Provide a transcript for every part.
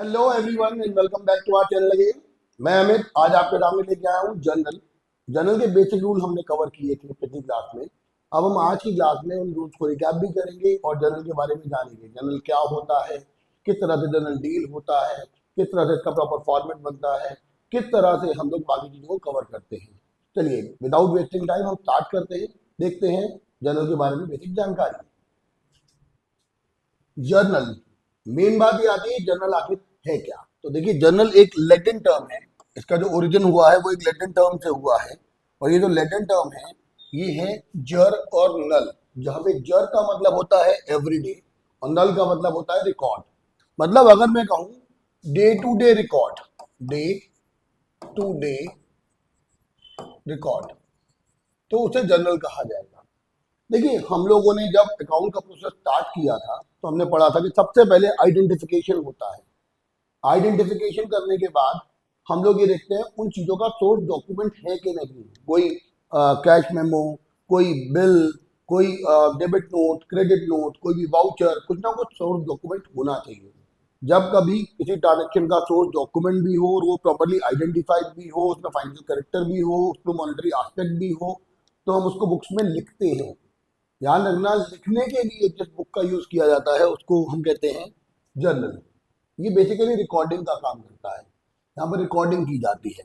Hello everyone and welcome back to our channel again. मैं अमित आज आपके सामने लेके आया हूँ जर्नल। जर्नल के बेसिक रूल हमने कवर किए थे पिछली क्लास में। अब हम आज की क्लास में उन रूल्स को रिकैप भी करेंगे और जर्नल के बारे में जानेंगे। जर्नल क्या होता है, किस तरह से जर्नल डील होता है, किस तरह से इसका प्रॉपर फॉर्मेट बनता है, किस तरह से हम लोग बाकी चीज़ों को कवर करते हैं। चलिए विदाउट वेस्टिंग टाइम हम स्टार्ट करते हैं, देखते हैं जर्नल के बारे में बेसिक जानकारी। जर्नल, मेन बात ये आती है जर्नल आखिर है क्या। तो देखिए जर्नल एक लैटिन टर्म है। इसका जो ओरिजिन हुआ है वो एक लैटिन टर्म से हुआ है। और ये जो लैटिन टर्म है ये है जर और नल, जहां पे जर का मतलब होता है एवरीडे और नल का मतलब होता है रिकॉर्ड। मतलब अगर मैं कहूं day to day record, day to day record, तो उसे जर्नल कहा जाएगा। देखिए हम लोगों ने जब अकाउंट का प्रोसेस स्टार्ट किया था तो हमने पढ़ा था कि सबसे पहले आइडेंटिफिकेशन होता है। आइडेंटिफिकेशन करने के बाद हम लोग ये देखते हैं उन चीज़ों का सोर्स डॉक्यूमेंट है कि नहीं। कोई कैश मेमो, कोई बिल, कोई डेबिट नोट, क्रेडिट नोट, कोई भी वाउचर, कुछ ना कुछ सोर्स डॉक्यूमेंट होना चाहिए। जब कभी किसी ट्रांजेक्शन का सोर्स डॉक्यूमेंट भी हो और वो प्रॉपरली आइडेंटिफाइड भी हो, उसमें फाइनेंशियल करेक्टर भी हो, उसमें मॉनेटरी एस्पेक्ट भी हो, तो हम उसको बुक्स में लिखते हैं। ध्यान रखना, लिखने के लिए जिस बुक का यूज किया जाता है उसको हम कहते हैं जर्नल। ये बेसिकली रिकॉर्डिंग का काम करता है, यहाँ पर रिकॉर्डिंग की जाती है।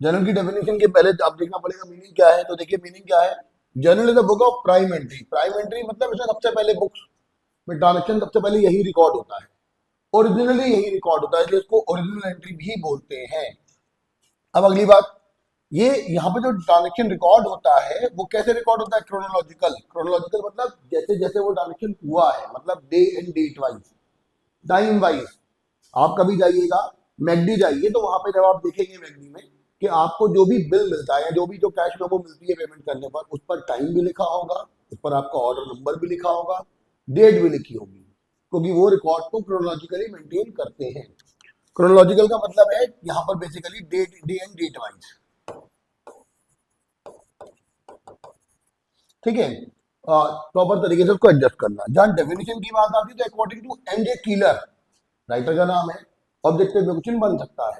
जर्नल की डेफिनेशन के पहले आप देखना पड़ेगा मीनिंग क्या है। तो देखिए मीनिंग क्या है, journal is a book of prime entry. Prime entry मतलब इसमें सबसे पहले बुक्स में ट्रांजेक्शन सबसे पहले यही रिकॉर्ड होता है, ओरिजिनली यही रिकॉर्ड होता है, इसलिए इसको ओरिजिनल एंट्री भी बोलते हैं। अब अगली बात, ये यहाँ पे जो ट्रांजेक्शन रिकॉर्ड होता है वो कैसे रिकॉर्ड होता है, क्रोनोलॉजिकल। क्रोनोलॉजिकल मतलब जैसे जैसे वो ट्रांजेक्शन हुआ है, मतलब day and date wise, time wise. आप कभी जाइएगा मैकडी जाइए तो वहां पे जब आप देखेंगे मैकडी में कि आपको जो भी बिल मिलता है, जो भी जो कैश मेमो मिलती है पेमेंट करने पर, उस पर टाइम भी लिखा होगा, उस पर आपका ऑर्डर नंबर भी लिखा होगा, डेट भी लिखी होगी, क्योंकि वो रिकॉर्ड को क्रोनोलॉजिकली मेंटेन करते हैं। क्रोनोलॉजिकल का मतलब है यहाँ पर basically date, day and date wise. ठीक है, प्रॉपर तरीके से उसको एडजस्ट करना। जहां डेफिनेशन की बात आती है तो according to MJ Keeler, writer का नाम है, ऑब्जेक्टिव क्वेश्चन बन सकता है।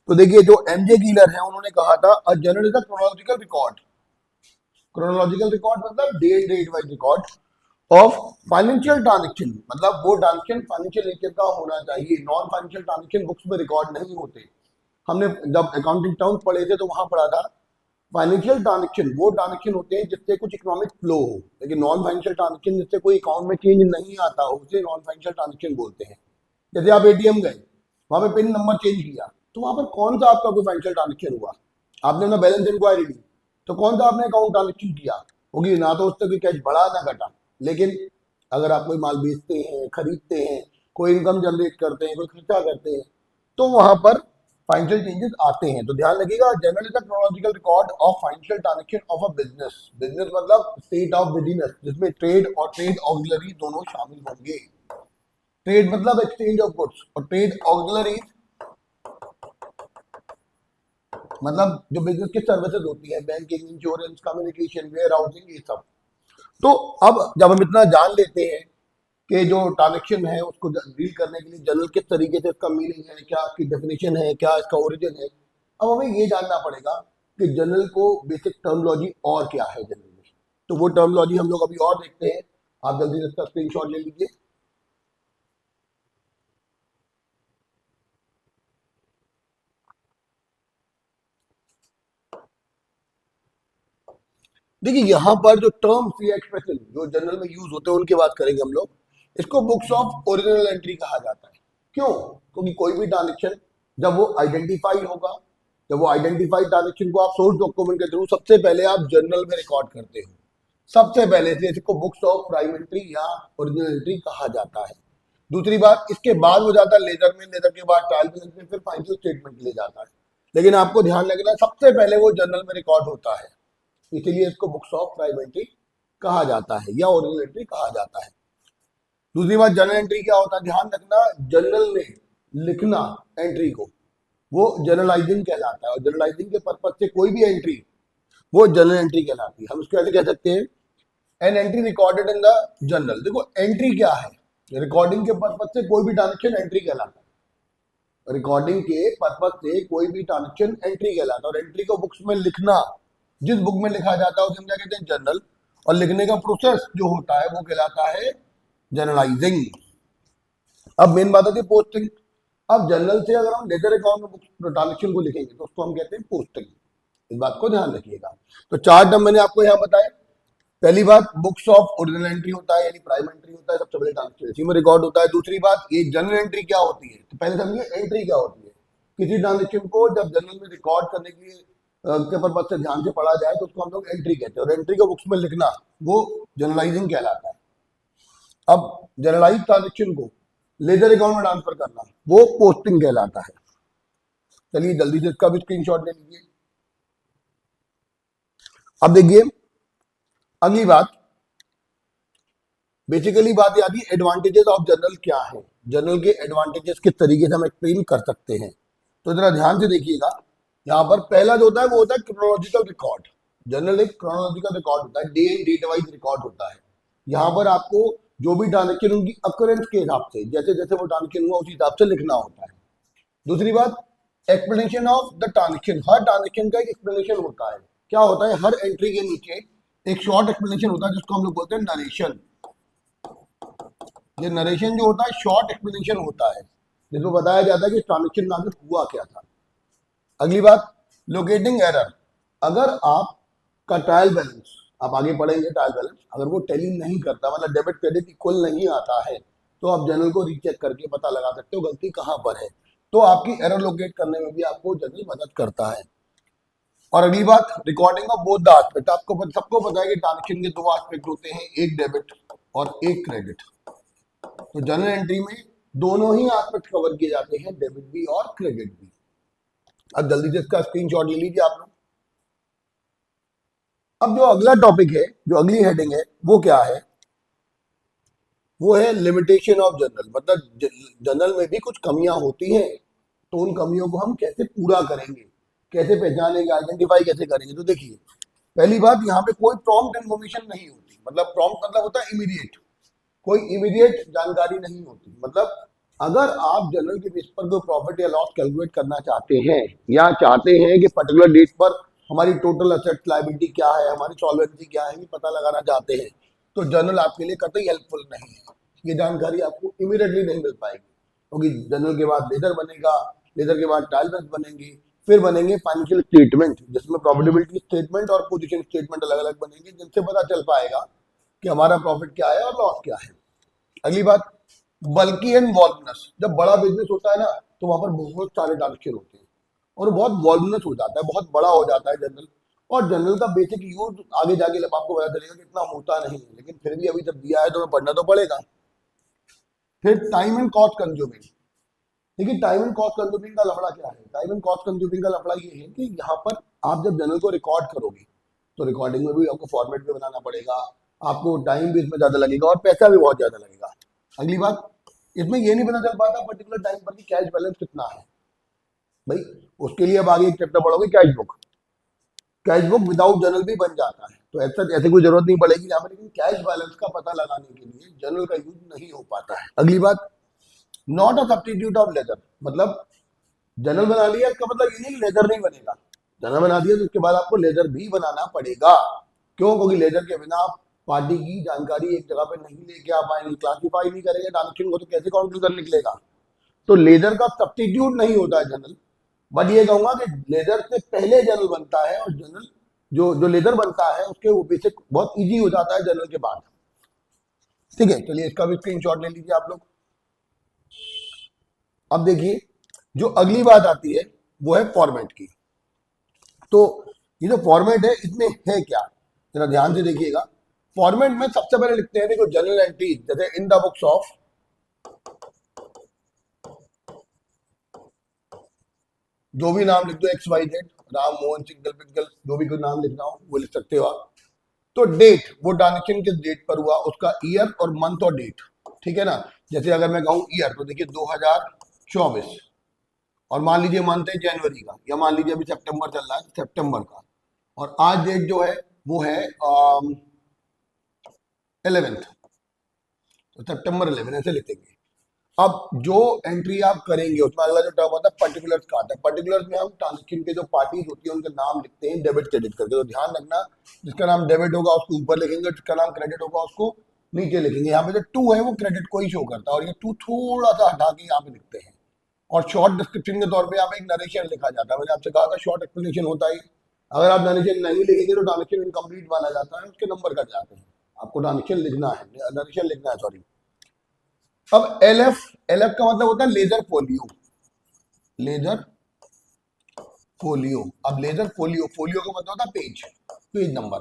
तो देखिए जो एमजे कीलर है उन्होंने कहा था a journal is a chronological record. Chronological record मतलब day date wise record of financial transaction, मतलब वो ट्रांजेक्शन फाइनेंशियल नेचर का होना चाहिए। नॉन फाइनेंशियल ट्रांजेक्शन बुक्स में रिकॉर्ड नहीं होते। हमने जब अकाउंटिंग टर्म्स पढ़े थे तो वहां पढ़ा था फाइनेंशियल ट्रांजेक्शन वो ट्रांजेक्शन होते हैं जिससे कुछ इकोनॉमिक फ्लो हो, लेकिन नॉन फाइनेंशियल ट्रांजेक्शन जिससे कोई अकाउंट में चेंज नहीं आता हो उसे नॉन फाइनेंशियल ट्रांजेक्शन बोलते हैं। जैसे आप एटीएम गए, वहां पे पिन नंबर चेंज किया, तो वहां पर कौन सा आपका कोई फाइनेंशियल ट्रांजेक्शन हुआ? आपने अपना बैलेंस इंक्वायरी दी, तो कौन सा आपने अकाउंट ट्रांजेक्शन किया होगी? ना तो उससे कोई कैश बढ़ा ना घटा। लेकिन अगर आप कोई माल बेचते हैं, खरीदते हैं, कोई इनकम जनरेट करते हैं, कोई खर्चा करते हैं, तो वहां पर फाइनेंशियल चेंजेस आते हैं। तो ध्यान रखिएगा, journal is a chronological record of financial transaction of a business. Business मतलब स्टेट ऑफ बिजनेस, जिसमें ट्रेड और ट्रेड ऑक्सिलरी दोनों शामिल होंगे। ट्रेड मतलब एक्सचेंज ऑफ गुड्स, और ट्रेड ऑक्सिलरी मतलब जो बिजनेस की सर्विसेज होती है, banking, insurance, communication, warehousing, ये सब। तो अब जब हम इतना जान लेते हैं कि जो ट्रांजेक्शन है उसको डील करने के लिए जर्नल किस तरीके से इसका मीनिंग है, क्या इसकी डेफिनेशन है, क्या इसका ओरिजिन है, अब हमें ये जानना पड़ेगा कि जर्नल को बेसिक टर्मोलॉजी और क्या है जर्नल में। तो वो टर्मोलॉजी हम लोग अभी और देखते हैं। आप जल्दी से इसका स्क्रीनशॉट ले लीजिए। देखिए यहाँ पर जो टर्म्स या एक्सप्रेशन जो जनरल में यूज होते हैं उनकी बात करेंगे हम लोग। इसको बुक्स ऑफ ओरिजिनल एंट्री कहा जाता है। क्यों? क्योंकि कोई भी ट्रांजेक्शन जब वो आइडेंटिफाई होगा, जब वो आइडेंटिफाइड ट्रांजेक्शन को आप सोर्स डॉक्यूमेंट के थ्रू सबसे पहले आप जर्नल में रिकॉर्ड करते हो, सबसे पहले से इसको बुक्स ऑफ प्राइम एंट्री या ओरिजिनल एंट्री कहा जाता है। दूसरी बात, इसके बाद वो जाता है लेजर में, लेजर के बाद ट्रायल बैलेंस में, फिर फाइनेंशियल स्टेटमेंट ले जाता है। लेकिन आपको ध्यान रखना सबसे पहले वो जर्नल में रिकॉर्ड होता है, इसीलिए इसको बुक्स ऑफ प्राइम एंट्री कहा जाता है या ओरिजिनल एंट्री कहा जाता है। दूसरी बात, जर्नल एंट्री क्या होता है, ध्यान रखना, जर्नल में लिखना एंट्री को, वो जर्नलाइजिंग कहलाता है। और जर्नलाइजिंग के पर्पज से कोई भी एंट्री वो जर्नल एंट्री कहलाती है। हम इसको ऐसे कह सकते हैं, an entry recorded in the journal. देखो एंट्री क्या है, रिकॉर्डिंग के पर्पज से कोई भी ट्रांजेक्शन एंट्री कहलाता है। रिकॉर्डिंग के पर्पज से कोई भी ट्रांजेक्शन एंट्री कहलाता है, और एंट्री को बुक्स में लिखना, जिस बुक में लिखा जाता है उसे हम क्या कहते हैं, जर्नल। और लिखने का प्रोसेस जो होता है वो कहलाता है जर्नलाइजिंग। अब मेन बात होती है पोस्टिंग। अब जर्नल से अगर हम लेजर अकाउंट में ट्रांजेक्शन को लिखेंगे तो उसको हम कहते हैं पोस्टिंग। इस बात को ध्यान रखिएगा। तो 4 टर्म मैंने आपको यहाँ बताया। पहली बात, बुक्स ऑफ ओरिजिनल एंट्री होता है, यानी प्राइम एंट्री होता है, सबसे बड़े ट्रांजेक्शन इसी में रिकॉर्ड होता है। दूसरी बात, ये जर्नल एंट्री क्या होती है, तो पहले समझिए एंट्री क्या होती है। किसी ट्रांजेक्शन को जब जर्नल में रिकॉर्ड करने के लिए के पर्पज से ध्यान से पढ़ा जाए तो उसको हम लोग एंट्री कहते हैं, और एंट्री को बुक्स में लिखना वो जर्नलाइजिंग कहलाता है। अब जर्नलाइज ट्रांजेक्शन को लेजर अकाउंट में ट्रांसफर करना वो पोस्टिंग कहलाता है। चलिए जल्दी से इसका भी स्क्रीनशॉट ले लीजिए। अब देखिए अगली बात, बेसिकली बात आती है एडवांटेजेस ऑफ जर्नल क्या है। जर्नल के एडवांटेजेस किस तरीके से हम एक्सप्लेन कर सकते हैं, तो जरा ध्यान से देखिएगा। यहाँ पर पहला जो होता है वो होता है क्रोनोलॉजिकल रिकॉर्ड। जर्नल एक क्रोनोलॉजिकल रिकॉर्ड होता है, day and date wise record होता है। यहाँ पर आपको जो भी ट्रांजेक्शन उनकी अकरेंस के हिसाब से, जैसे जैसे वो ट्रांजेक्शन हुआ उसी हिसाब से लिखना होता है। दूसरी बात, explanation of the transaction. Her transaction का एक एक्सप्लेनेशन होता है। क्या होता है, हर एंट्री के नीचे एक शॉर्ट एक्सप्लेनेशन होता है जिसको हम लोग बोलते हैं नरेशन। ये नरेशन जो होता है शॉर्ट एक्सप्लेनेशन होता है, जिसमें बताया जाता है कि ट्रांजेक्शन में आगे हुआ क्या था। अगली बात, लोकेटिंग एरर। अगर आपका ट्रायल बैलेंस, आप आगे पढ़ेंगे ट्रायल बैलेंस, अगर वो टैली नहीं करता, मतलब डेबिट क्रेडिट इक्वल नहीं आता है, तो आप जर्नल को रीचेक करके पता लगा सकते हो गलती कहां पर है। तो आपकी एरर लोकेट करने में भी आपको जर्नल मदद करता है। और अगली बात, recording of both the aspect. आपको सबको पता है कि ट्रांजेक्शन के 2 एस्पेक्ट होते हैं, एक डेबिट और एक क्रेडिट। तो जर्नल एंट्री में दोनों ही एस्पेक्ट कवर किए जाते हैं, डेबिट भी और क्रेडिट भी। अब जल्दी से इसका स्क्रीनशॉट ले लीजिए आप लोग। अब जो अगला टॉपिक है, जो अगली हेडिंग है वो क्या है, वो है लिमिटेशन ऑफ जर्नल। मतलब जर्नल में भी कुछ कमियां होती हैं, तो उन कमियों को हम कैसे पूरा करेंगे, कैसे पहचानेंगे, आइडेंटिफाई कैसे करेंगे। तो देखिए पहली बात, यहाँ पे कोई प्रॉम्प्ट इन्फॉर्मेशन नहीं होती। मतलब प्रॉम्प्ट मतलब होता है इमीडिएट, कोई इमीडिएट जानकारी नहीं होती। मतलब अगर आप जर्नल के बेस पर कोई प्रॉफिट या लॉस कैलकुलेट करना चाहते हैं, या चाहते हैं कि पर्टिकुलर डेट पर हमारी टोटल असेट्स लायबिलिटी क्या है, हमारी सॉल्वेंसी क्या है, ये पता लगाना चाहते हैं, तो जर्नल आपके लिए कतई हेल्पफुल नहीं है। ये जानकारी आपको इमीडिएटली नहीं मिल पाएगी, क्योंकि जर्नल के बाद लेजर बनेगा, लेजर के बाद ट्रायल बैलेंस बनेंगे, फिर बनेंगे फाइनेंशियल स्टेटमेंट, जिसमें प्रॉफिटेबिलिटी स्टेटमेंट और पोजीशन स्टेटमेंट अलग अलग बनेंगे, जिनसे पता चल पाएगा कि हमारा प्रॉफिट क्या है और लॉस क्या है। अगली बात, बल्कि एंड वॉल्यूमिनस। जब बड़ा बिजनेस होता है ना, तो वहां पर बहुत सारे ट्रांजेक्शन होते हैं और बहुत वॉल्यूमिनस हो जाता है, बहुत बड़ा हो जाता है जर्नल। और जर्नल का बेसिक यूज आगे जाके आपको पता चलेगा कि इतना होता नहीं है, लेकिन फिर भी अभी जब दिया है तो हमें पढ़ना तो पड़ेगा। फिर टाइम एंड कॉस्ट कंज्यूमिंग। देखिए टाइम एंड कॉस्ट कंज्यूमिंग का लफड़ा क्या है। टाइम एंड कॉस्ट कंज्यूमिंग का लफड़ा ये है कि यहाँ पर आप जब जर्नल को रिकॉर्ड करोगे तो रिकॉर्डिंग में भी आपको फॉर्मेट भी बनाना पड़ेगा, आपको टाइम भी इसमें ज्यादा लगेगा और पैसा भी बहुत ज्यादा लगेगा। अगली बात, इसमें ये नहीं पता चल पाता पर्टिकुलर टाइम पर कि कैश बैलेंस कितना है। भाई उसके लिए अब आगे एक चैप्टर पढ़ोगे cash book. Cash book without journal भी बन जाता है, तो ऐसे कोई जरूरत नहीं पड़ेगी यहाँ पर, लेकिन कैश बैलेंस का पता लगाने के लिए जर्नल का यूज नहीं हो पाता है। अगली बात, not a substitute of ledger. मतलब जर्नल बना लिया इसका मतलब ये नहीं कि लेजर नहीं बनेगा। जर्नल बना दिया तो उसके बाद आपको लेजर भी बनाना पड़ेगा। क्यों? क्योंकि लेजर के बिना आप पार्टी की जानकारी एक जगह पे नहीं लेके आ पाएंगे, क्लासिफाई नहीं करेंगे ट्रांजेक्शन को, तो कैसे काउंटर निकलेगा। तो लेजर का सब्स्टिट्यूट नहीं होता है जर्नल। बट ये कहूंगा कि लेजर से पहले जर्नल बनता है, और जर्नल जो जो लेजर बनता है उसके वो बेसिक बहुत इजी हो जाता है जर्नल के बाद। ठीक है, चलिए इसका भी स्क्रीनशॉट ले लीजिए आप लोग। अब देखिए जो अगली बात आती है वो है फॉर्मेट की। तो ये जो फॉर्मेट है इसमें है क्या, जरा ध्यान से देखिएगा। फॉर्मेट में सबसे पहले लिखते हैं, देखो जर्नल एंट्री, जैसे इन द बुक्स ऑफ, जो भी नाम लिख दो, X Y Z, Ram Mohan सिंगल पिंगल, जो भी कोई नाम लिखना हो वो लिख सकते हो आप। तो डेट, वो ट्रांजेक्शन किस डेट पर हुआ, उसका ईयर और मंथ और डेट। ठीक है ना। जैसे अगर मैं कहूँ ईयर, तो देखिए 2024, और मान लीजिए मंथ है जनवरी का, या मान लीजिए अभी सितंबर चल रहा है, सितंबर का, और आज डेट जो है वो है 11th, तो सितंबर 11 ऐसे लिखेंगे। अब जो एंट्री आप करेंगे उसमें अगला जो टर्म होता है पर्टिकुलर्स का आता है। पर्टिकुलर्स में हम ट्रांजेक्शन के जो पार्टीज होती है उनके नाम लिखते हैं डेबिट क्रेडिट करके। तो ध्यान रखना, जिसका नाम डेबिट होगा उसको ऊपर लिखेंगे, जिसका नाम क्रेडिट होगा उसको नीचे लिखेंगे। यहाँ पे जो टू है वो क्रेडिट को ही शो करता है और ये टू थोड़ा सा हटा के यहाँ पे लिखते हैं। और शॉर्ट डिस्क्रिप्शन के तौर पे यहाँ पे एक नरेशन लिखा जाता है। मैंने आपसे कहा था शॉर्ट एक्सप्लेनेशन होता है। अगर आप नरेशन नहीं लिखेंगे तो ट्रांजेक्शन इनकम्प्लीट माना जाता है, उसके नंबर कट जाते हैं। आपको ट्रांजेक्शन लिखना है, नरेशन लिखना है, सॉरी। अब एलएफ, एलएफ का मतलब होता है लेजर फोलियो, लेजर फोलियो। अब लेजर फोलियो, फोलियो का मतलब होता है पेज, पेज नंबर।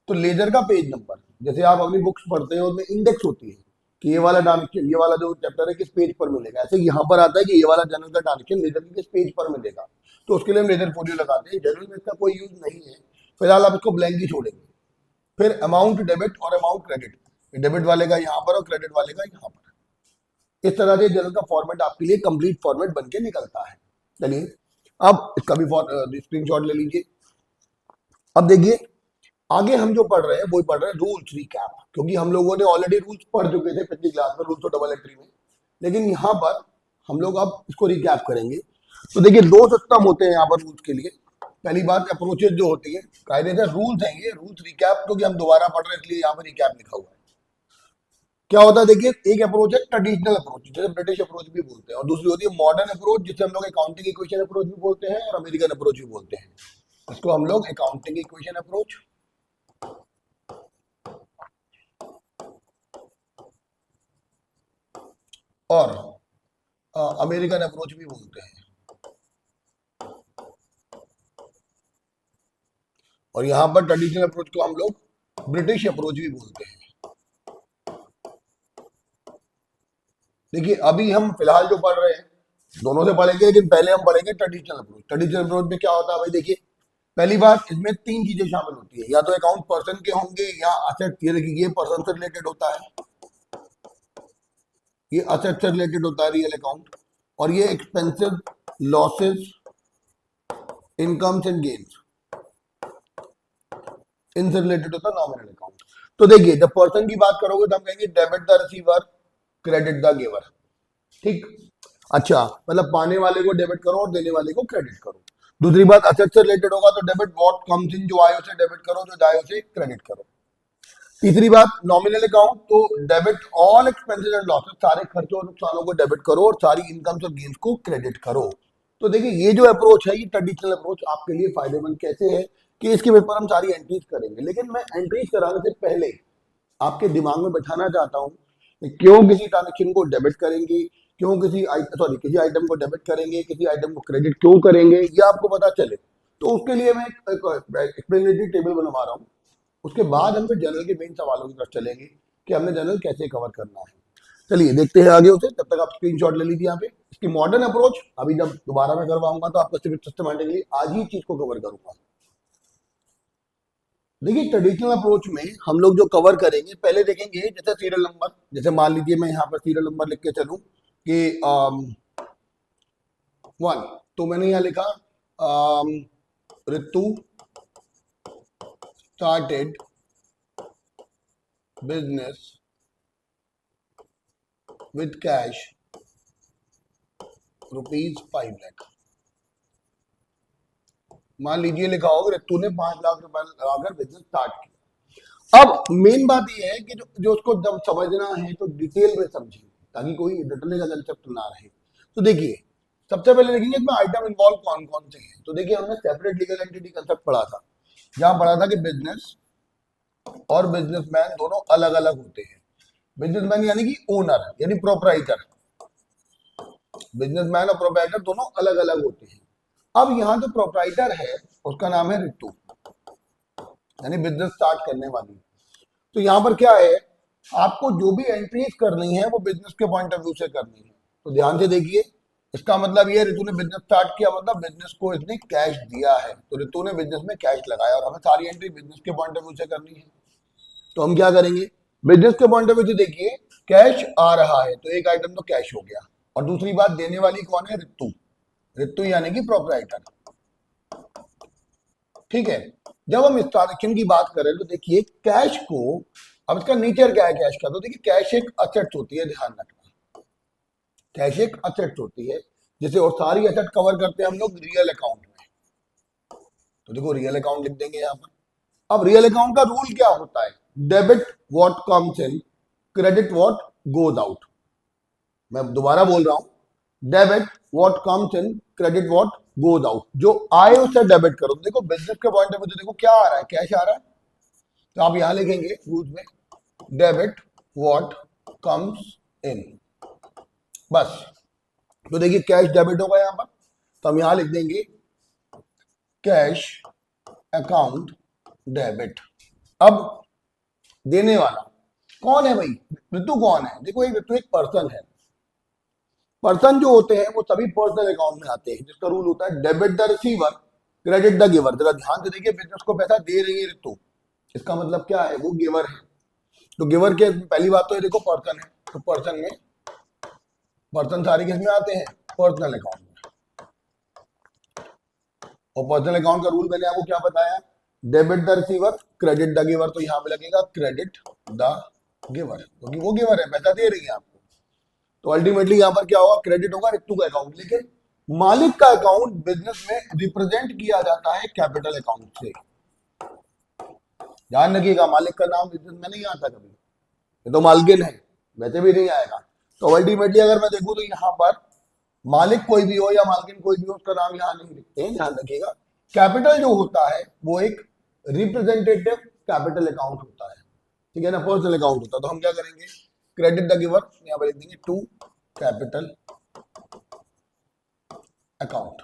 तो लेजर का पेज नंबर, जैसे आप अपनी बुक्स पढ़ते हैं उसमें इंडेक्स होती है कि ये वाला ट्रांजेक्शन, ये वाला जो चैप्टर है किस पेज पर मिलेगा, ऐसे यहाँ पर आता है कि ये वाला जर्नल का ट्रांजेक्शन लेजर के किस पेज पर मिलेगा। तो उसके लिए हम लेजर फोलियो लगाते हैं। जर्नल में इसका कोई यूज नहीं है, फिलहाल आप इसको ब्लैंक ही छोड़ेंगे। फिर अमाउंट डेबिट और अमाउंट क्रेडिट, डेबिट वाले का यहाँ पर और क्रेडिट वाले का यहाँ पर। इस तरह से जर्नल का फॉर्मेट आपके लिए कंप्लीट फॉर्मेट बन के निकलता है। चलिए अब इसका भी स्क्रीनशॉट ले लीजिए। अब देखिए आगे हम जो पढ़ रहे हैं वो पढ़ रहे हैं रूल्स रिकैप, क्योंकि हम लोगों ने ऑलरेडी रूल्स पढ़ चुके थे पिछली क्लास में, रूल्स और डबल एंट्री में। लेकिन यहाँ पर हम लोग अब इसको रिकैप करेंगे। तो देखिए दो सिस्टम होते हैं यहाँ पर रूल्स के लिए। पहली बात अप्रोचेज जो होती है, कायदे से रूल्स हैं ये, रूल्स रिकैप, क्योंकि हम दोबारा पढ़ रहे हैं इसलिए यहाँ पर रिकैप लिखा हुआ है। क्या होता है देखिए, एक अप्रोच है ट्रेडिशनल अप्रोच, जिसे ब्रिटिश अप्रोच भी बोलते हैं, और दूसरी होती है मॉडर्न अप्रोच, जिसे हम लोग अकाउंटिंग इक्वेशन अप्रोच भी बोलते हैं और अमेरिकन अप्रोच भी बोलते हैं। इसको हम लोग अकाउंटिंग इक्वेशन अप्रोच और अमेरिकन अप्रोच भी बोलते हैं। और यहां पर ट्रेडिशनल अप्रोच को हम लोग ब्रिटिश अप्रोच भी बोलते हैं। देखिए अभी हम फिलहाल जो पढ़ रहे हैं दोनों से पढ़ेंगे, लेकिन पहले हम पढ़ेंगे ट्रेडिशनल अप्रोच। ट्रेडिशनल अप्रोच में क्या होता है भाई, देखिए पहली बात इसमें तीन चीजें शामिल होती है, या तो अकाउंट पर्सन के होंगे या असेट। ये देखिए ये पर्सन से रिलेटेड होता है, ये असेट से रिलेटेड होता है रियल अकाउंट, और ये expenses, losses, incomes and gains, इनसे रिलेटेड होता है नॉमिनल अकाउंट। तो देखिए जब पर्सन की बात करोगे तो हम कहेंगे debit the receiver, credit the giver. ठीक, अच्छा मतलब पाने वाले को डेबिट करो और देने वाले को क्रेडिट करो। दूसरी बात असेट से रिलेटेड होगा तो डेबिट व्हाट कम्स इन, जो आए उसे डेबिट करो, जो जाए उसे क्रेडिट करो। तीसरी बात नॉमिनल अकाउंट, तो debit all expenses and losses, सारे खर्चों और नुकसानों को डेबिट करो और सारी इनकम्स और गेन्स को क्रेडिट करो। तो देखिए ये जो अप्रोच है, ये ट्रेडिशनल अप्रोच आपके लिए फायदेमंद कैसे है कि इसके पेपर हम सारी एंट्रीज करेंगे। लेकिन मैं एंट्रीज कराने से पहले आपके दिमाग में बैठाना चाहता हूं कि क्यों किसी ट्रांजेक्शन को डेबिट करेंगे, क्यों किसी आइटम को डेबिट करेंगे, किसी आइटम को क्रेडिट क्यों करेंगे, ये आपको पता चले। तो उसके लिए मैं एक एक्सप्लेनेटरी टेबल बनवा रहा हूँ। उसके बाद हम फिर जनरल के मेन सवालों की तरफ चलेंगे कि हमने जनरल कैसे कवर करना है। चलिए देखते हैं आगे उसे, तब तक आप स्क्रीनशॉट ले लीजिए। यहाँ पे इसकी मॉडर्न अप्रोच अभी जब दोबारा मैं करवाऊंगा तो आपको सिर्फ सिस्टमैटिकली आज ही चीज को कवर करूंगा। देखिए ट्रेडिशनल अप्रोच में हम लोग जो कवर करेंगे, पहले देखेंगे जैसे सीरियल नंबर। जैसे मान लीजिए मैं यहाँ पर सीरियल नंबर लिख के चलूं कि 1, तो मैंने यहाँ लिखा Ritu started business with cash ₹5 lakh. मान लीजिए लिखा होगा ऋतु ने 5 लाख रुपए लगाकर बिजनेस स्टार्ट किया। अब मेन बात यह है कि जो उसको जब समझना है तो डिटेल में समझिए, ताकि कोई रटने का कंसेप्ट ना रहे। तो देखिए सबसे पहले देखेंगे इसमें आइटम इन्वॉल्व कौन कौन से हैं। तो देखिए हमने सेपरेट लीगल एंटिटी कंसेप्ट पढ़ा था, जहां पढ़ा था कि बिजनेस और बिजनेसमैन दोनों अलग अलग होते हैं। बिजनेसमैन यानी कि ओनर, यानी प्रोपराइटर। बिजनेसमैन और प्रोपराइटर दोनों अलग अलग होते हैं। अब यहाँ जो प्रोपराइटर है उसका नाम है ऋतु, यानी बिजनेस स्टार्ट करने वाली। तो यहाँ पर क्या है, आपको जो भी एंट्रीज करनी है वो बिजनेस के पॉइंट ऑफ व्यू से करनी है। तो ध्यान से देखिए, इसका मतलब ये ऋतु ने बिजनेस स्टार्ट किया, मतलब बिजनेस को इसने कैश दिया है, तो ऋतु ने बिजनेस में कैश लगाया और हमें सारी एंट्री बिजनेस के पॉइंट ऑफ व्यू से करनी है। तो हम क्या करेंगे, बिजनेस के पॉइंट ऑफ व्यू से देखिए कैश आ रहा है तो एक आइटम तो कैश हो गया, और दूसरी बात देने वाली कौन है, ऋतु। ऋतु यानी कि प्रोपराइटर। ठीक है, जब हम इस ट्रांजेक्शन की बात करें तो देखिए कैश को, अब इसका नेचर क्या है कैश का, तो देखिए कैश एक असेट होती है, ध्यान रखना। कैश एक असेट होती है जिसे और सारी असेट कवर करते हैं हम लोग रियल अकाउंट में। तो देखो रियल अकाउंट लिख देंगे यहाँ पर। अब रियल अकाउंट का रूल क्या होता है? Debit what comes in, credit what goes out. मैं दोबारा बोल रहा हूं, debit what comes in, credit what goes out. जो आए उसे डेबिट करो। देखो बिजनेस के पॉइंट ऑफ व्यू से देखो क्या आ रहा है, कैश आ रहा है, तो आप यहां लिखेंगे रूल में डेबिट व्हाट कम्स इन, बस। तो देखिए कैश डेबिट होगा यहां पर, तो हम यहां लिख देंगे कैश अकाउंट डेबिट। अब देने वाला कौन है भाई? ऋतु कौन है? देखो एक ऋतु एक पर्सन है। पर्सन जो होते हैं वो सभी पर्सनल अकाउंट में आते हैं, जिसका रूल होता है debit the receiver, credit the giver. जरा ध्यान से देखिए, बिजनेस को पैसा दे रही है ऋतु, इसका मतलब क्या है? वो गिवर है। तो गिवर के पहली बात तो ये देखो पर्सन है, तो पर्सन में पर्सन सारे किस में आते हैं? पर्सनल अकाउंट में। और पर्सनल अकाउंट का रूल मैंने आपको क्या बताया? Debit the receiver, credit the giver. तो यहां पे लगेगा क्रेडिट द गिवर, क्योंकि वो गिवर है, पैसा दे रही है आपको। तो अल्टीमेटली यहां पर क्या होगा? क्रेडिट होगा ऋतु का अकाउंट। लेकिन मालिक का अकाउंट बिजनेस में रिप्रेजेंट किया जाता है कैपिटल अकाउंट से। ध्यान रखिएगा, मालिक का नाम बिजनेस में नहीं आता कभी, ये तो मालकिन है, वैसे भी नहीं आएगा। तो अल्टीमेटली अगर मैं देखूं तो यहाँ पर मालिक कोई भी हो या मालकिन कोई भी हो, उसका नाम यहाँ नहीं लिखते हैं, ध्यान रखिएगा। कैपिटल जो होता है वो एक रिप्रेजेंटेटिव कैपिटल अकाउंट होता है, ठीक है ना, पर्सनल अकाउंट होता है। तो हम क्या करेंगे? क्रेडिट द गिवर यहाँ पर लिख देंगे टू कैपिटल अकाउंट।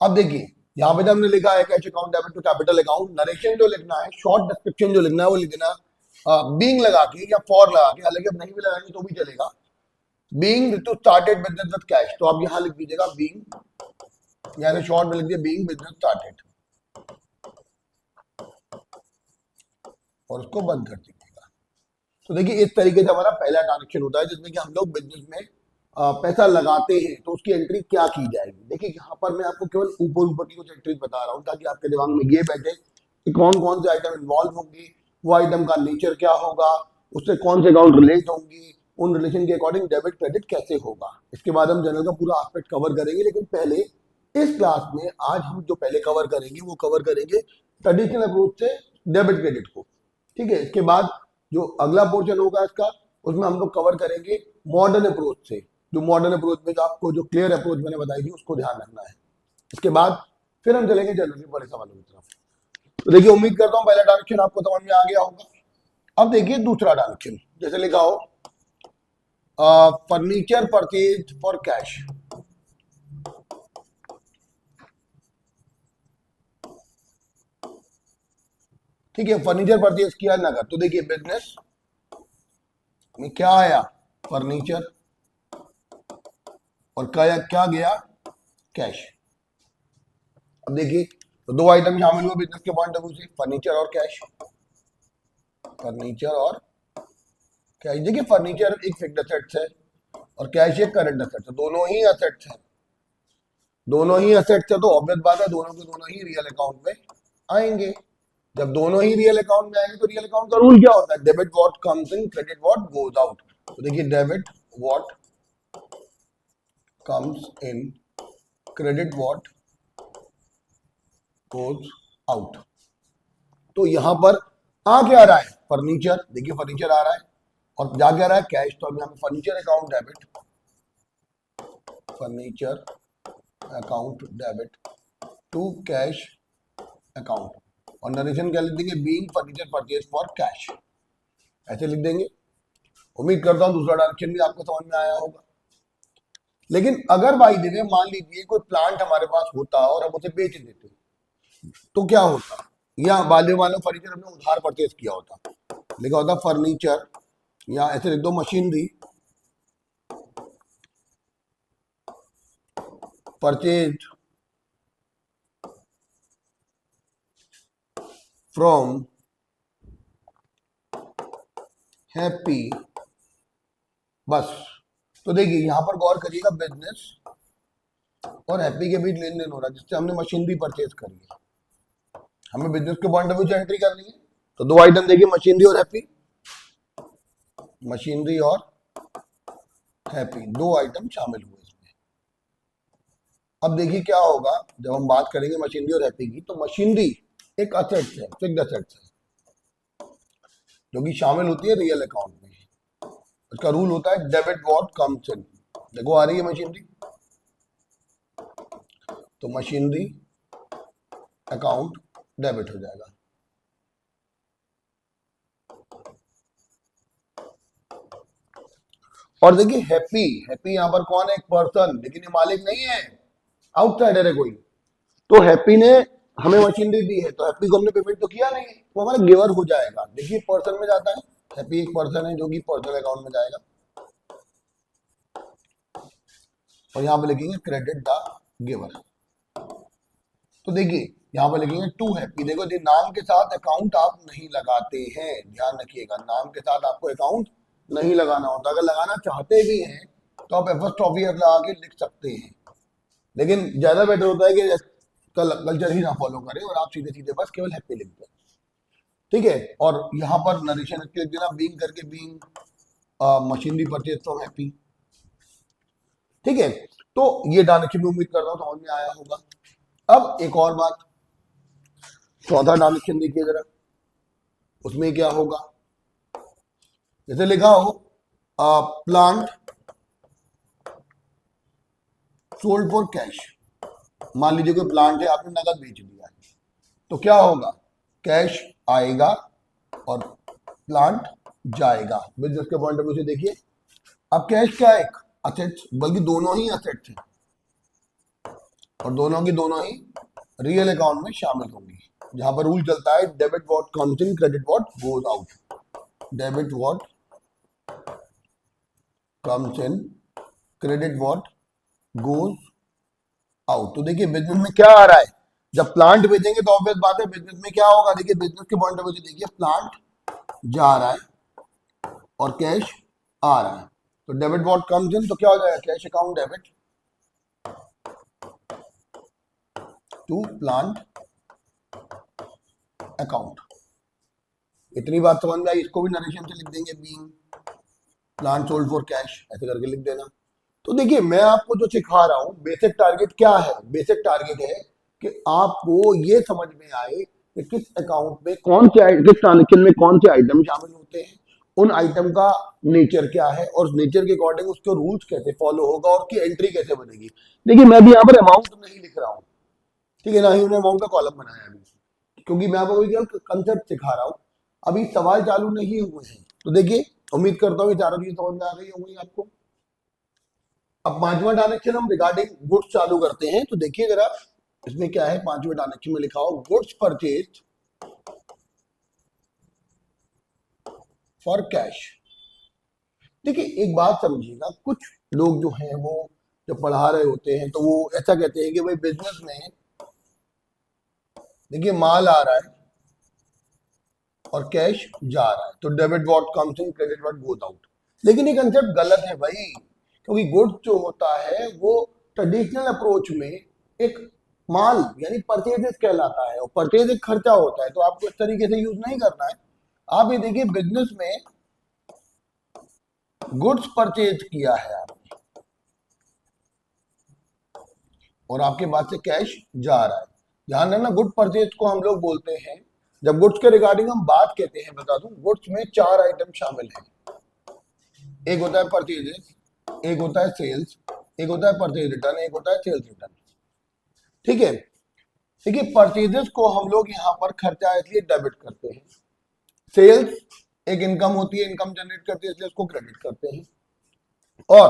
अब देखिए यहाँ पे जब हमने लिखा है cash account debit to capital account, narration जो लिखना है, शॉर्ट डिस्क्रिप्शन जो लिखना है वो लिख देना बीइंग लगा के या फॉर लगा के, हालांकि अब नहीं भी लगाएंगे तो भी चलेगा। Being to started business with cash, तो आप यहां लिख दीजिएगा बीइंग, यानी शॉर्ट में लिख दिया बीइंग बिजनेस स्टार्टेड और उसको बंद कर दीजिएगा। तो देखिए इस तरीके से हमारा पहला ट्रांजेक्शन होता है जिसमें कि हम लोग बिजनेस में पैसा लगाते हैं, तो उसकी एंट्री क्या की जाएगी। देखिए यहाँ पर मैं आपको केवल ऊपर ऊपर की कुछ एंट्री बता रहा हूँ ताकि आपके दिमाग में ये बैठे कि कौन कौन से आइटम इन्वॉल्व होंगी, वो आइटम का नेचर क्या होगा, उससे कौन से अकाउंट रिलेट होंगी, उन रिलेशन के अकॉर्डिंग डेबिट क्रेडिट कैसे होगा। इसके बाद हम जनरल का पूरा एस्पेक्ट कवर करेंगे। लेकिन पहले इस क्लास में आज हम जो पहले कवर करेंगे वो कवर करेंगे ट्रेडिशनल अप्रोच से डेबिट क्रेडिट को, ठीक है। इसके बाद जो अगला पोर्शन होगा इसका, उसमें हम लोग कवर करेंगे मॉडर्न अप्रोच से। जो मॉडर्न अप्रोच में जो आपको जो क्लियर अप्रोच मैंने बताई थी उसको ध्यान रखना है। इसके बाद फिर हम चलेंगे जनरल के बड़े सवालों की तरफ। तो देखिए उम्मीद करता हूँ पहला डायरेक्शन आपको समझ में आ गया होगा। अब देखिए दूसरा डायरेक्शन, जैसे लिखा हो फर्नीचर परचेज फॉर कैश। ठीक है, फर्नीचर परचेज किया नगद। तो देखिए बिजनेस में क्या आया? फर्नीचर, और क्या गया? कैश। अब देखिए तो दो आइटम शामिल हुए बिजनेस के पॉइंट ऑफ व्यू से, फर्नीचर और कैश। फर्नीचर और कैश। देखिए फर्नीचर एक फिक्स्ड एसेट्स है और कैश एक करंट एसेट्स है, दोनों ही एसेट्स हैं। दोनों ही एसेट्स है तो ऑब्वियस बात है दोनों के दोनों ही रियल अकाउंट में आएंगे। जब दोनों ही रियल अकाउंट में आएंगे तो रियल अकाउंट का रूल क्या होता है? Debit what comes in, credit what goes out. तो देखिए debit what comes in, credit what goes out. तो यहां पर आ क्या रहा है? फर्नीचर। देखिए फर्नीचर आ रहा है और जा क्या रहा है? कैश। तो अब यहां पर furniture account debit, furniture account debit to cash account, और नरेशन क्या लिख देंगे? Being furniture purchase for cash, ऐसे लिख देंगे। उम्मीद करता हूं दूसरा डायरेक्शन भी आपको समझ में आया होगा। लेकिन अगर भाई देवे मान लीजिए कोई प्लांट हमारे पास होता और हम उसे बेच देते तो क्या होता? या वाले वाले फर्नीचर हमने उधार परचेज किया होता, लिखा होता फर्नीचर, या ऐसे लिख दो मशीनरी परचेज फ्रॉम हैप्पी, बस। तो देखिए यहां पर गौर करिएगा, बिजनेस और हैप्पी के बीच लेन देन हो रहा है जिससे हमने मशीनरी परचेज करी है। हमें बिजनेस के पॉइंट ऑफ व्यू से एंट्री करनी है तो दो आइटम देखिए, मशीनरी और हैप्पी। मशीनरी और हैप्पी, दो आइटम शामिल हुए इसमें। अब देखिए क्या होगा जब हम बात करेंगे मशीनरी और हैप्पी की, तो मशीनरी एक असेट है, फिक्स्ड असेट है, जो कि शामिल होती है रियल अकाउंट में। उसका रूल होता है डेबिट व्हाट कम्स इन। देखो आ रही है मशीनरी, तो मशीनरी अकाउंट डेबिट हो जाएगा। और देखिए हैप्पी, हैप्पी यहां पर कौन है, एक पर्सन, लेकिन ये मालिक नहीं है, आउटसाइडर है कोई। तो हैप्पी ने हमें मशीनरी दी है, तो हैप्पी को हमने पेमेंट तो किया नहीं है, तो हमारा गिवर हो जाएगा। देखिए पर्सन में जाता है, हैप्पी एक पर्सन है जो कि पर्सनल अकाउंट में जाएगा, और यहां पे लिखेंगे क्रेडिट द गिवर। तो देखिए यहां पर लिखेंगे टू हैप्पी। देखो जी नाम के साथ अकाउंट आप नहीं लगाते हैं, ध्यान रखिएगा, नाम के साथ आपको अकाउंट नहीं लगाना होता। अगर लगाना चाहते भी हैं तो आप एपॉस्ट्रोफी लगा के लिख सकते हैं, लेकिन ज्यादा बेटर होता है कि कल्चर ही ना फॉलो करें और आप सीधे सीधे बस केवल हैप्पी लिख दें, ठीक है। और यहाँ पर नरेशन लिख देना बीइंग करके, being machinery purchase from happy, ठीक है। तो ये डायरेक्शन भी उम्मीद कर रहा हूँ समझ में आया होगा। अब एक और बात, चौथा डायरेक्शन देखिए जरा, उसमें क्या होगा, जैसे लिखा हो प्लांट सोल्ड फॉर कैश। मान लीजिए कोई प्लांट है, आपने नगद बेच दिया है, तो क्या होगा, कैश आएगा और प्लांट जाएगा। बिजनेस के पॉइंट ऑफ व्यू से देखिए, अब कैश क्या है, एक असेट्स, बल्कि दोनों ही असेट्स हैं, और दोनों की दोनों ही रियल अकाउंट में शामिल होंगी। जहां पर रूल चलता है debit what comes in, credit what goes out. Debit what comes in, credit what goes out. तो देखिए बिजनेस में क्या आ रहा है, जब प्लांट बेचेंगे तो ऑब्वियस बात है बिजनेस में क्या होगा। देखिए बिजनेस के पॉइंट ऑफ व्यू से देखिए, प्लांट जा रहा है और कैश आ रहा है, तो डेबिट व्हाट कम्स इन, तो क्या हो जाएगा, cash account debit to plant account. इतनी बात समझ में आई, इसको भी नरेशन से लिख देंगे, being plant sold for cash, ऐसे करके लिख देना। तो देखिए मैं आपको जो सिखा रहा हूं, बेसिक टारगेट क्या है, बेसिक टारगेट है कि आपको ये समझ में आए कि किस अकाउंट में कौन से, किस ट्रांजेक्शन में कौन से आइटम शामिल होते हैं, उन आइटम का नेचर क्या है, और नेचर के अकॉर्डिंग उसके रूल्स कैसे फॉलो होगा और उसकी एंट्री कैसे बनेगी। देखिए मैं भी यहाँ पर अमाउंट नहीं लिख रहा हूँ, ठीक है, ना ही उन्हें अमाउंट का कॉलम बनाया अभी, क्योंकि मैं आपको केवल कंसेप्ट सिखा रहा हूँ, अभी सवाल चालू नहीं हुए हैं। तो देखिए उम्मीद करता हूँ ये चारों चीजें समझ में आ गई होंगी आपको। अब पांचवा ट्रांजेक्शन हम रिगार्डिंग गुड्स चालू करते हैं, तो देखिए जरा इसमें क्या है, पांचवें ट्रांजेक्शन में लिखा हो गुड्स परचेज फॉर कैश। देखिए एक बात समझिएगा, कुछ लोग जो हैं वो जब पढ़ा रहे होते हैं तो वो ऐसा कहते हैं कि भाई बिजनेस में देखिए माल आ रहा है और कैश जा रहा है, तो debit what comes in, credit what goes out. लेकिन ये कंसेप्ट गलत है भाई, क्योंकि गुड्स जो होता है वो ट्रेडिशनल अप्रोच में एक माल यानी परचेजेस कहलाता है, और परचेज एक खर्चा होता है, तो आपको इस तरीके से यूज नहीं करना है। आप ये देखिए बिजनेस में गुड्स परचेज किया है आपने, और आपके पास से कैश जा रहा है। ध्यान रखना, गुड परचेज को हम लोग बोलते हैं, जब गुड्स के रिगार्डिंग हम बात कहते हैं, बता दूं गुड्स में चार आइटम शामिल हैं। एक होता है परचेजेस, एक होता है सेल्स, एक होता है परचेज रिटर्न, एक होता है सेल्स रिटर्न, ठीक है। देखिए परचेजेस को हम लोग यहाँ पर खर्चा इसलिए डेबिट करते हैं, सेल्स एक इनकम होती है, इनकम जनरेट करती है, इसलिए उसको क्रेडिट करते हैं, और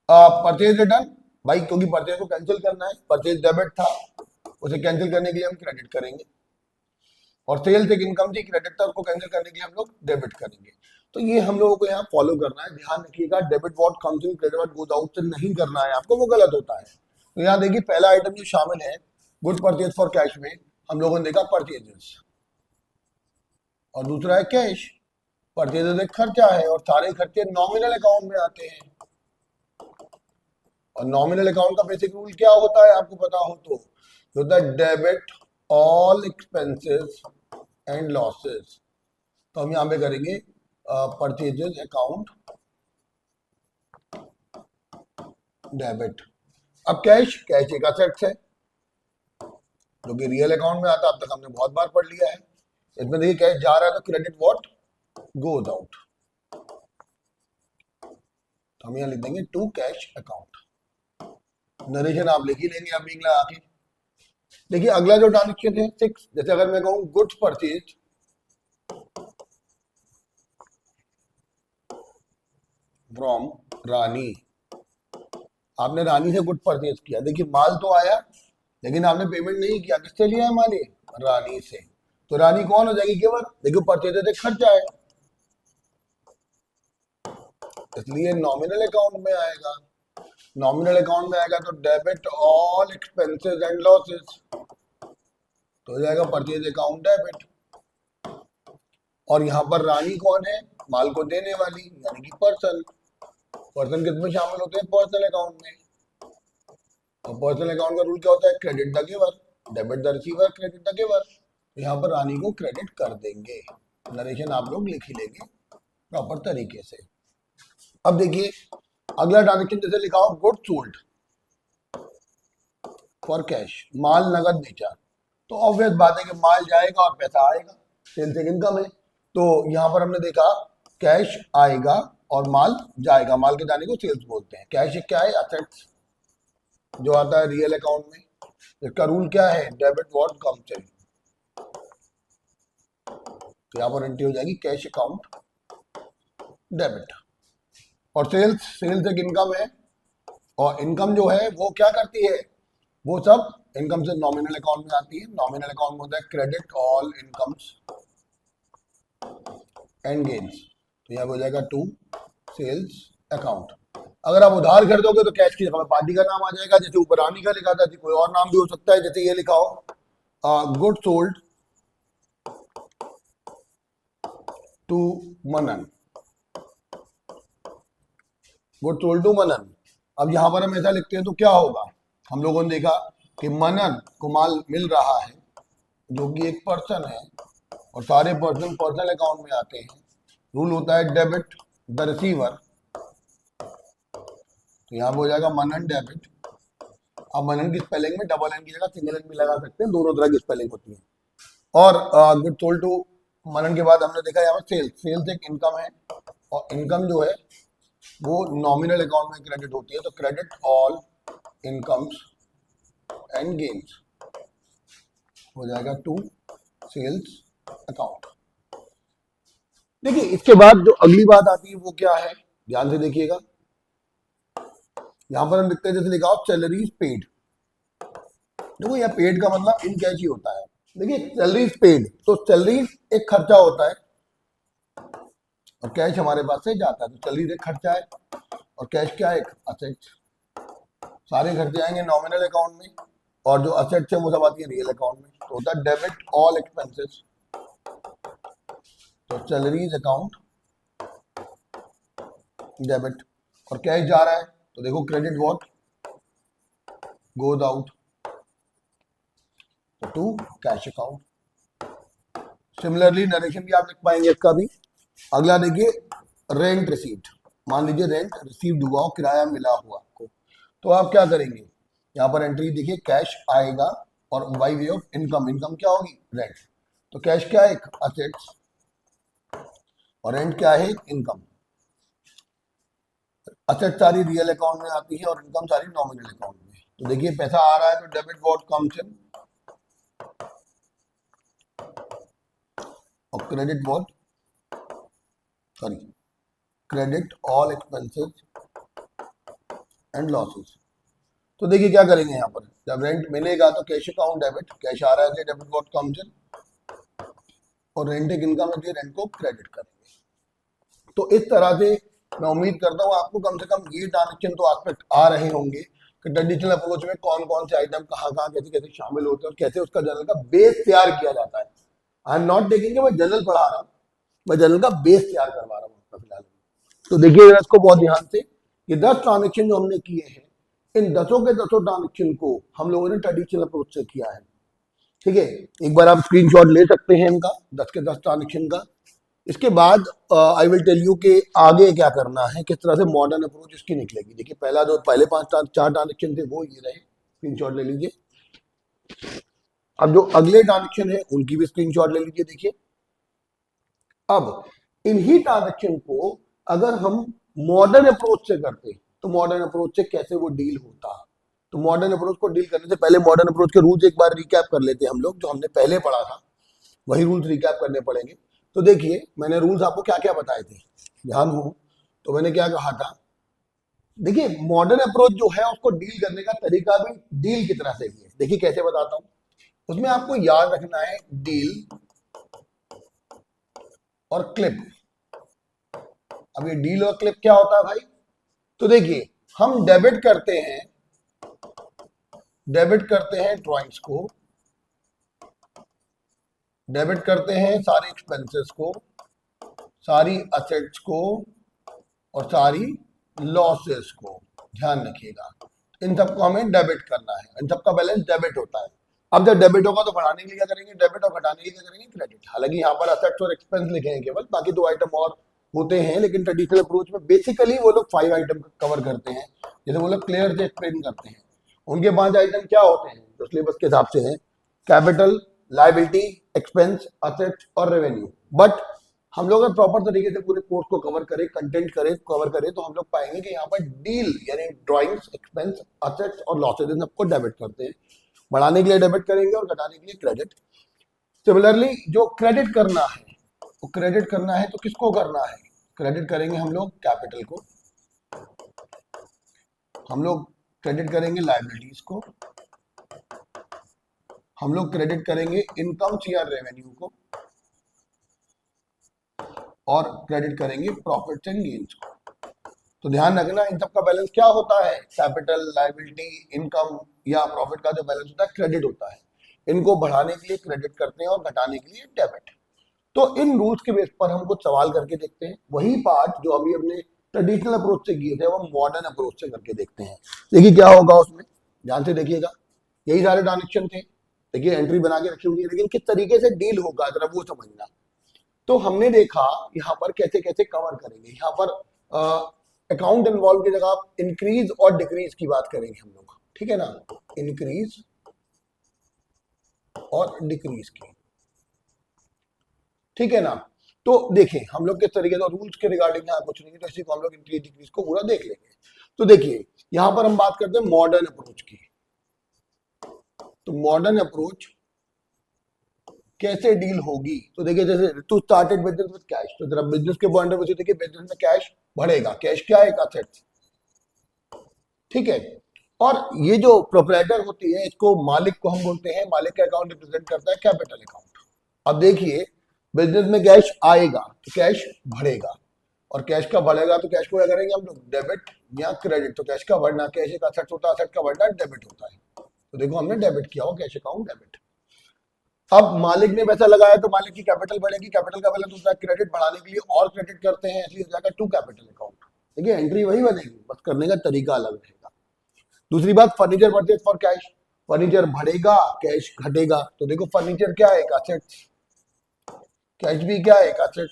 परचेज रिटर्न भाई क्योंकि परचेज को कैंसिल करना है, परचेज डेबिट था, उसे कैंसिल करने के लिए हम क्रेडिट करेंगे, और सेल्स एक इनकम थी, क्रेडिट था, उसको कैंसिल करने के लिए हम लोग डेबिट करेंगे। तो ये हम लोगों को यहाँ फॉलो करना है, ध्यान रखिएगा, debit what comes in, credit what goes out से नहीं करना है आपको, वो गलत होता है। तो यहाँ देखिए पहला आइटम जो शामिल है गुड परचेज फॉर कैश में, हम लोगों ने देखा परचेजेस, और दूसरा है कैश। परचेजेस एक खर्चा है, और सारे खर्चे नॉमिनल अकाउंट में आते हैं, और नॉमिनल अकाउंट का बेसिक रूल क्या होता है आपको पता हो तो, होता है debit all expenses and losses. तो हम यहाँ पे करेंगे परचेजेस अकाउंट डेबिट। अब कैश, कैश एक असेट्स है जो कि रियल अकाउंट में आता है, अब तक हमने बहुत बार पढ़ लिया है। इसमें देखिए कैश जा रहा है तो क्रेडिट व्हाट गोज आउट, तो हम यहां लिख देंगे टू कैश अकाउंट। नरेशन आप लिख ही लेंगे अब इंग्लिश आके। देखिए अगला जो ट्रांजेक्शन है 6, जैसे अगर मैं कहूं गुड्स परचेज फ्रॉम रानी, आपने रानी से गुड परचेज किया, देखिए माल तो आया लेकिन आपने पेमेंट नहीं किया, किससे लिया है माल ये, रानी से, तो रानी कौन हो जाएगी केवल, देखिए परचेज एक खर्चा है इसलिए नॉमिनल अकाउंट में आएगा। नॉमिनल अकाउंट में आएगा तो debit all expenses and losses, तो हो जाएगा परचेज अकाउंट डेबिट। और यहाँ पर रानी कौन है, माल को देने वाली यानी कि पर्सन। पर्सन किसमें शामिल होते हैं, पर्सनल अकाउंट में। और पर्सनल अकाउंट का रूल क्या होता है, credit the giver, debit the receiver, credit the giver. तो यहाँ पर रानी को क्रेडिट कर देंगे। नरेशन आप लोग लिख ही लेंगे प्रॉपर तरीके से। अब देखिए अगला ट्रांजेक्शन जैसे लिखा हो गुड सोल्ड फॉर कैश, माल नगद बेचा, तो ऑब्वियस बात है कि माल जाएगा और पैसा आएगा, सेल्स एक इनकम है। तो यहाँ पर हमने देखा कैश आएगा और माल जाएगा, माल के जाने को सेल्स बोलते हैं। कैश क्या है, असेट्स जो आता है रियल अकाउंट में। इसका रूल क्या है, डेबिट व्हाट कम्स इन, तो यहाँ पर एंट्री हो जाएगी कैश अकाउंट डेबिट। और सेल्स, सेल्स एक इनकम है और इनकम जो है वो क्या करती है, वो सब इनकम से नॉमिनल अकाउंट में आती है। नॉमिनल अकाउंट में होता है credit all incomes and gains, तो यहाँ हो जाएगा टू सेल्स अकाउंट। अगर आप उधार कर दोगे तो कैश की जगह पार्टी का नाम आ जाएगा, जैसे ऊपर रानी का लिखा था, कोई और नाम भी हो सकता है, जैसे ये लिखा हो good sold to Manan, good sold to Manan. अब यहां पर हम ऐसा लिखते हैं तो क्या होगा, हम लोगों ने देखा कि मनन को माल मिल रहा है जो कि एक पर्सन है और सारे पर्सन पर्सनल अकाउंट में आते हैं। रूल होता है डेबिट द रिसीवर, तो यहाँ हो जाएगा मनन डेबिट। अब मनन की स्पेलिंग में डबल एन की जगह सिंगल एन भी लगा सकते हैं, दोनों तरह की स्पेलिंग होती है। और गुड सोल्ड टू मनन के बाद हमने देखा यहाँ पर सेल्स, सेल्स एक इनकम है और इनकम जो है वो नॉमिनल अकाउंट में क्रेडिट होती है, तो credit all incomes and gains हो जाएगा टू सेल्स अकाउंट। देखिए इसके बाद जो अगली बात आती है वो क्या है, ध्यान से देखिएगा। यहां पर हम लिखते हैं जैसे लिखा हो सैलरीज पेड, देखो यह पेड का मतलब इन कैश ही होता है। देखिए सैलरीज पेड, तो सैलरीज एक खर्चा होता है और कैश हमारे पास से जाता है, तो सैलरीज एक खर्चा है और कैश क्या है, एक असेट। सारे खर्चे आएंगे नॉमिनल अकाउंट में और जो असेट्स है वो सब आती है रियल अकाउंट में, तो होता है डेबिट ऑल एक्सपेंसेस, तो सैलरीज अकाउंट डेबिट। और कैश जा रहा है तो देखो क्रेडिट व्हाट गोज आउट, तो to cash account. Similarly narration भी आप लिख पाएंगे इसका भी। अगला देखिए रेंट रिसीव्ड, मान लीजिए रेंट रिसीव्ड हुआ हो, किराया मिला हुआ आपको, तो आप क्या करेंगे, यहाँ पर एंट्री देखिए कैश आएगा और by way of income, income क्या होगी, रेंट, तो कैश क्या है, एक असेट्स और रेंट क्या है, इनकम। असेट सारी रियल अकाउंट में आती है और इनकम सारी नॉमिनल अकाउंट में। तो देखिए पैसा आ रहा है तो डेबिट व्हाट कम्स इन और credit what, sorry credit all expenses and losses. तो देखिए क्या करेंगे यहाँ पर, जब रेंट मिलेगा तो कैश अकाउंट डेबिट, कैश आ रहा है डेबिट व्हाट कम्स इन और रेंट एक इनकम है, रेंट को क्रेडिट करेंगे। तो इस तरह से मैं उम्मीद करता हूँ आपको कम से कम ये ट्रांजेक्शन तो एस्पेक्ट आ रहे होंगे कि ट्रेडिशनल अप्रोच में कौन कौन से आइटम कहाँ कहाँ कैसे कैसे शामिल होते हैं और कैसे उसका जनरल का बेस तैयार किया जाता है। आई एम नॉट टेकिंग कि मैं जनरल पढ़ा रहा हूँ, मैं जनरल का बेस तैयार करवा रहा हूँ फिलहाल। तो देखिए इसको बहुत ध्यान से, ये 10 ट्रांजेक्शन जो हमने किए हैं, इन 10 के 10 ट्रांजेक्शन को हम लोगों ने ट्रेडिशनल अप्रोच से किया है। ठीक है, एक बार आप स्क्रीनशॉट ले सकते हैं इनका, 10 के 10 ट्रांजेक्शन का। इसके बाद आई विल टेल यू कि आगे क्या करना है, किस तरह से मॉडर्न अप्रोच इसकी निकलेगी। देखिए पहला जो पहले चार ट्रांजेक्शन थे वो ये रहे, स्क्रीनशॉट ले लीजिए। अब जो अगले ट्रांजेक्शन है उनकी भी स्क्रीनशॉट ले लीजिए। देखिए अब इन्हीं ट्रांजेक्शन को अगर हम मॉडर्न अप्रोच से करते तो मॉडर्न अप्रोच से कैसे वो डील होता। तो मॉडर्न अप्रोच को डील करने से पहले मॉडर्न अप्रोच के रूल्स एक बार रिकैप कर लेते हैं हम लोग, जो हमने पहले पढ़ा था वही रूल्स रिकैप करने पड़ेंगे। तो देखिए मैंने रूल्स आपको क्या क्या बताए थे, ध्यान हो तो मैंने क्या कहा था। देखिए मॉडर्न अप्रोच जो है उसको डील करने का तरीका भी डील की तरह से ही है। देखिए कैसे बताता हूं, उसमें आपको याद रखना है डील और क्लिप। अब ये डील और क्लिप क्या होता है भाई, तो देखिए हम डेबिट करते हैं ड्राइंग्स को, डेबिट करते हैं सारे एक्सपेंसेस को, सारी असेट्स को और सारी लॉसेस को। ध्यान रखिएगा इन सबको हमें डेबिट करना है, इन सबका बैलेंस डेबिट होता है। अब जब डेबिट होगा तो बढ़ाने के लिए क्या करेंगे डेबिट, और घटाने के लिए क्या करेंगे क्रेडिट। हालांकि यहाँ पर असेट्स और एक्सपेंस लिखे हैं केवल, बाकी 2 आइटम और होते हैं, लेकिन ट्रेडिशनल अप्रोच में बेसिकली वो लोग 5 आइटम कवर करते हैं, जैसे वो लोग क्लियर से एक्सप्लेन करते हैं। उनके 5 आइटम क्या होते हैं जो सिलेबस के हिसाब से हैं, कैपिटल, लायबिलिटी, एक्सपेंस, असेट और रेवेन्यू। बट हम लोग अगर प्रॉपर तरीके से पूरे कोर्स को कवर करें, कंटेंट कवर करें, तो हम लोग पाएंगे कि यहाँ पर डील यानी ड्राइंग्स, एक्सपेंस, असेट्स और लॉसेज इन सबको डेबिट करते हैं। बढ़ाने के लिए डेबिट करेंगे और घटाने के लिए क्रेडिट। सिमिलरली जो क्रेडिट करना है, वो क्रेडिट करना है तो किसको करना है, क्रेडिट करेंगे हम लोग कैपिटल को, हम लोग क्रेडिट करेंगे लायबिलिटीज को, हम लोग क्रेडिट करेंगे इनकम या रेवेन्यू को, और क्रेडिट करेंगे प्रॉफिट्स एंड गेन्स को। तो ध्यान रखना इन सबका बैलेंस क्या होता है, कैपिटल, लायबिलिटी, इनकम या प्रॉफिट का जो बैलेंस होता है क्रेडिट होता है। इनको बढ़ाने के लिए क्रेडिट करते हैं और घटाने के लिए डेबिट। तो इन रूल्स के बेस पर हम कुछ सवाल करके देखते हैं, वही पार्ट जो अभी हमने ट्रेडिशनल अप्रोच से किए थे वो मॉडर्न अप्रोच से करके देखते हैं। देखिए क्या होगा उसमें, ध्यान से देखिएगा। यही सारे ट्रांजेक्शन थे, देखिए एंट्री बना के रखी हुई है, लेकिन किस तरीके से डील होगा जरा वो समझना। तो हमने देखा यहाँ पर कैसे कैसे कवर करेंगे। यहाँ पर अकाउंट इन्वॉल्व की जगह आप इंक्रीज और डिक्रीज की बात करेंगे हम लोग, ठीक है ना, इंक्रीज और डिक्रीज की, ठीक है ना। तो देखिए हम लोग किस तरीके से रूल्स के रिगार्डिंग यहाँ कुछ नहीं, तो इसी को हम लोग इंक्रीज डिक्रीज को पूरा देख लेंगे। तो देखिए यहाँ पर हम बात करते हैं मॉडर्न अप्रोच की। तो मॉडर्न अप्रोच कैसे डील होगी, तो देखिए जैसे to started business with cash, तो जरा बिजनेस के पॉइंट ऑफ व्यू से देखिए बिजनेस में कैश बढ़ेगा, कैश क्या है, एक असेट, ठीक है। और ये जो प्रोप्राइटर होती है इसको मालिक को हम बोलते हैं, मालिक का अकाउंट रिप्रेजेंट करता है कैपिटल अकाउंट। अब देखिए बिजनेस में कैश आएगा तो कैश बढ़ेगा, और कैश का बढ़ेगा तो कैश को क्या करेंगे हम लोग, डेबिट या क्रेडिट। तो कैश का बढ़ना, कैश एक असेट होता है, असेट का बढ़ना डेबिट होता है। तो देखो हमने डेबिट किया हो, कैश अकाउंट डेबिट। अब मालिक ने पैसा लगाया तो मालिक की कैपिटल बढ़ेगी, कैपिटल का बैलेंस होता है क्रेडिट, बढ़ाने के लिए और क्रेडिट करते हैं, इसलिए हो जाएगा टू कैपिटल अकाउंट। देखिए एंट्री वही बनेगी, बस करने का तरीका अलग रहेगा। दूसरी बात furniture purchase for cash, furniture बढ़ेगा कैश घटेगा। तो देखो फर्नीचर क्या है, एक असेट, कैश भी क्या है, एक असेट।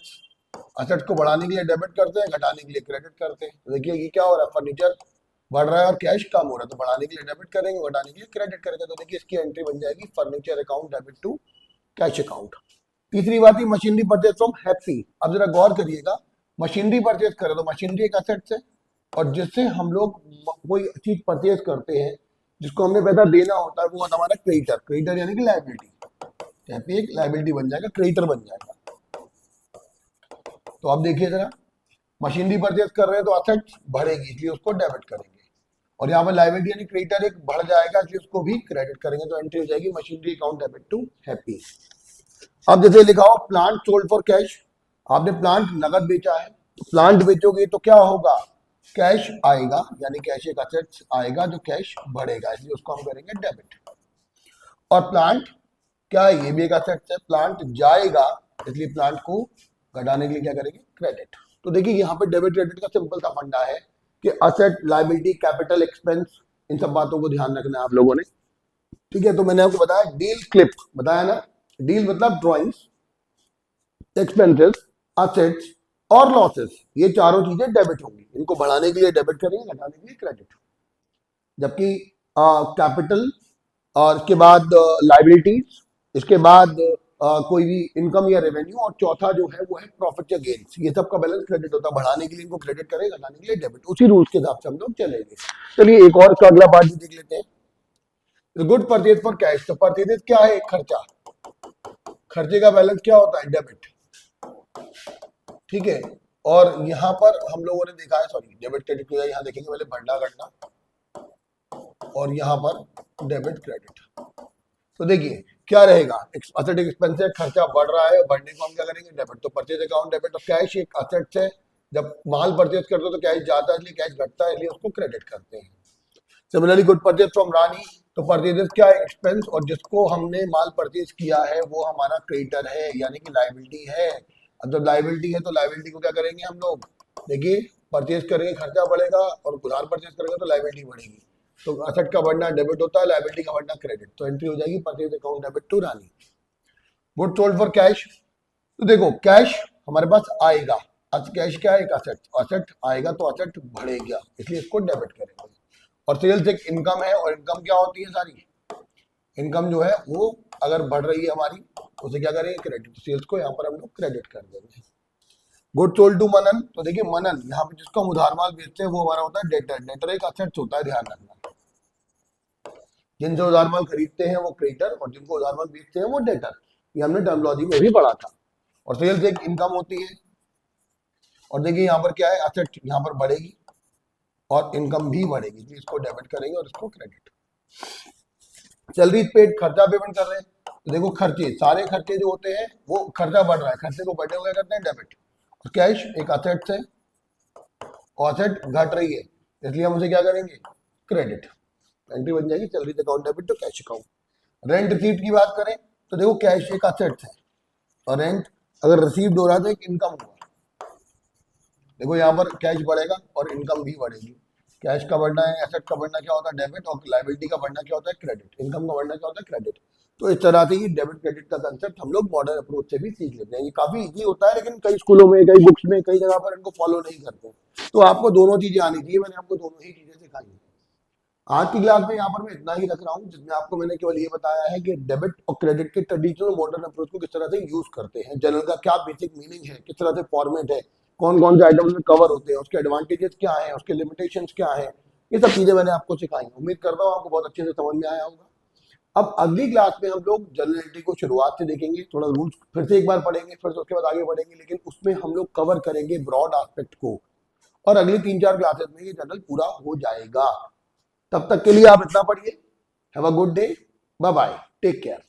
असेट को बढ़ाने के लिए डेबिट करते हैं, घटाने के लिए क्रेडिट करते हैं। तो देखिए ये क्या हो रहा है, फर्नीचर बढ़ रहा है और कैश कम हो रहा है, तो बढ़ाने के लिए डेबिट करेंगे, घटाने के लिए क्रेडिट करेंगे। तो देखिए इसकी एंट्री बन जाएगी furniture account debit to cash account. तीसरी बात है मशीनरी परचेज फ्रॉम हैप्पी। अब जरा गौर करिएगा, मशीनरी परचेज करें तो मशीनरी एक असेट है, और जिससे हम लोग कोई चीज परचेज करते हैं जिसको हमने पैसा देना होता है वो होता है हमारा क्रेडिटर। क्रेडिटर यानी कि लायबिलिटी, हैप्पी एक लायबिलिटी बन जाएगा, क्रेडिटर बन जाएगा। तो अब देखिए जरा, मशीनरी परचेज कर रहे हैं तो असेट बढ़ेगी इसलिए उसको डेबिट करेंगे, और यहाँ पर लायबिलिटी यानी क्रेडिटर एक बढ़ जाएगा इसलिए उसको भी क्रेडिट करेंगे। तो एंट्री हो जाएगी machinery account debit to happy. अब जैसे लिखा हो प्लांट सोल्ड फॉर कैश, आपने प्लांट नगद बेचा है, तो प्लांट बेचोगे तो क्या होगा, कैश आएगा, यानी कैश एक असेट आएगा जो कैश बढ़ेगा, इसलिए उसको हम करेंगे डेबिट। और प्लांट क्या है, ये भी एक असेट है, प्लांट जाएगा इसलिए प्लांट को घटाने के लिए क्या करेंगे, क्रेडिट। तो देखिए यहाँ पे डेबिट क्रेडिट का सिंपल सा फंडा है कि असेट, लायबिलिटी, कैपिटल, एक्सपेंस, इन सब बातों को ध्यान रखना है आप लोगों ने, ठीक है। तो मैंने आपको बताया डील क्लिप, बताया ना, डील मतलब ड्राइंग्स, एक्सपेंसेस, असेट्स और लॉसेस, ये चारों चीजें डेबिट होंगी। इनको बढ़ाने के लिए डेबिट करेंगे, घटाने के लिए क्रेडिट। जबकि कैपिटल और इसके बाद लाइबिलिटीज, इसके बाद कोई भी इनकम या रेवेन्यू, और चौथा जो है वो है प्रॉफिट या गेन्स, ये सब का बैलेंस क्रेडिट होता है। बढ़ाने के लिए इनको क्रेडिट करें, घटाने के लिए डेबिट। उसी रूल्स के हिसाब से हम लोग चलेंगे। चलिए एक और इसका अगला पार्ट भी देख लेते हैं। Good purchase for cash. तो परचेज क्या है? एक खर्चा, खर्चे का बैलेंस क्या होता है? डेबिट। ठीक है, और यहां पर हम लोगों ने देखा है, सॉरी डेबिट क्रेडिट को यहां देखेंगे पहले, बढ़ना घटना, और यहां पर डेबिट क्रेडिट। तो देखिए क्या रहेगा, असेट एक्सपेंस है, खर्चा बढ़ रहा है, बढ़ने को हम क्या करेंगे? डेबिट। तो परचेज अकाउंट डेबिट। और कैश एक असेट है, जब माल परचेज करते हो तो कैश जाता है, इसलिए कैश घटता है, इसलिए उसको क्रेडिट करते हैं। सिमिलरली गुड परचेज फ्रॉम रानी। तो परचेजेस क्या है? एक्सपेंस, और जिसको हमने माल परचेज किया है वो हमारा क्रेडिटर है, यानी कि लाइबिलिटी है। अब जब लाइबिलिटी है तो लाइबिलिटी को क्या करेंगे हम लोग? देखिए परचेज करेंगे, खर्चा बढ़ेगा, और उधार परचेज करेंगे तो लाइबिलिटी बढ़ेगी। तो असेट का बढ़ना डेबिट होता है, लाइबिलिटी का बढ़ना क्रेडिट। तो एंट्री हो जाएगी purchase account debit to Rani. Good sold for cash. तो देखो कैश हमारे पास आएगा, आज कैश क्या है? एक असेट, असेट आएगा तो असेट बढ़ेगा, इसलिए इसको डेबिट करेंगे। और सेल्स एक इनकम है, और इनकम क्या होती है? सारी इनकम जो है वो अगर बढ़ रही है हमारी, उसे क्या करेंगे? क्रेडिट। तो सेल्स को यहाँ पर हम लोग क्रेडिट कर देंगे। गुड सोल्ड टू मनन। तो देखिए मनन, यहाँ पे जिसको हम उधार माल बेचते हैं वो हमारा होता है डेटर। डेटर एक असेट होता है, ध्यान रखना। जिनसे उधार माल खरीदते हैं वो क्रेडिटर, और जिनको उधार माल बेचते हैं वो डेटर। ये हमने टर्मिनोलॉजी में भी पढ़ा था। और सेल्स एक इनकम होती है, और देखिए यहाँ पर क्या है? असेट यहाँ पर बढ़ेगी और इनकम भी बढ़ेगी, इसलिए इसको डेबिट करेंगे और इसको क्रेडिट। सैलरी पेड, खर्चा पेमेंट कर रहे हैं, तो देखो खर्चे, सारे खर्चे जो होते हैं वो खर्चा बढ़ रहा है, खर्चे को बढ़े हुए करते हैं डेबिट। और कैश एक असेट है, और असेट घट रही है, इसलिए हम उसे क्या करेंगे? क्रेडिट। एंट्री बन जाएगी salary account debit to cash account. Rent receipt की बात करें तो देखो कैश एक असेट है, और रेंट अगर रिसीव्ड हो रहा था एक इनकम हुआ। देखो यहाँ पर कैश बढ़ेगा और इनकम भी बढ़ेगी। कैश का बढ़ना है, एसेट का बढ़ना क्या होता है? डेबिट। और लाइबिलिटी का बढ़ना क्या होता है? क्रेडिट। इनकम का बढ़ना क्या होता है? क्रेडिट। तो इस तरह से ही डेबिट क्रेडिट का कंसेप्ट हम लोग मॉडर्न अप्रोच से भी सीख लेते हैं। ये काफी इजी होता है, लेकिन कई स्कूलों में, कई बुक्स में, कई जगह पर इनको फॉलो नहीं करते। तो आपको दोनों चीजें आनी चाहिए, मैंने आपको दोनों ही चीजें सिखाई है। आज की क्लास में यहाँ पर मैं इतना ही रख रहा हूँ, जिसमें आपको मैंने केवल ये बताया है कि डेबिट और क्रेडिट के ट्रेडिशनल मॉडर्न अप्रोच को किस तरह से यूज करते हैं, जनरल का क्या बेसिक मीनिंग है, किस तरह से फॉर्मेट है, कौन कौन से आइटम्स में कवर होते हैं, उसके एडवांटेजेस क्या हैं, उसके लिमिटेशंस क्या हैं, ये सब चीजें मैंने आपको सिखाई। उम्मीद करता हूँ आपको बहुत अच्छे से समझ में आया होगा। अब अगली क्लास में हम लोग जनरलिटी को शुरुआत से देखेंगे, थोड़ा रूल्स फिर से एक बार पढ़ेंगे, फिर से उसके बाद आगे बढ़ेंगे, लेकिन उसमें हम लोग कवर करेंगे ब्रॉड एस्पेक्ट को, और अगली 3-4 क्लासेस में ये जनरल पूरा हो जाएगा। तब तक के लिए आप इतना पढ़िए। Have a good day, bye bye, take care.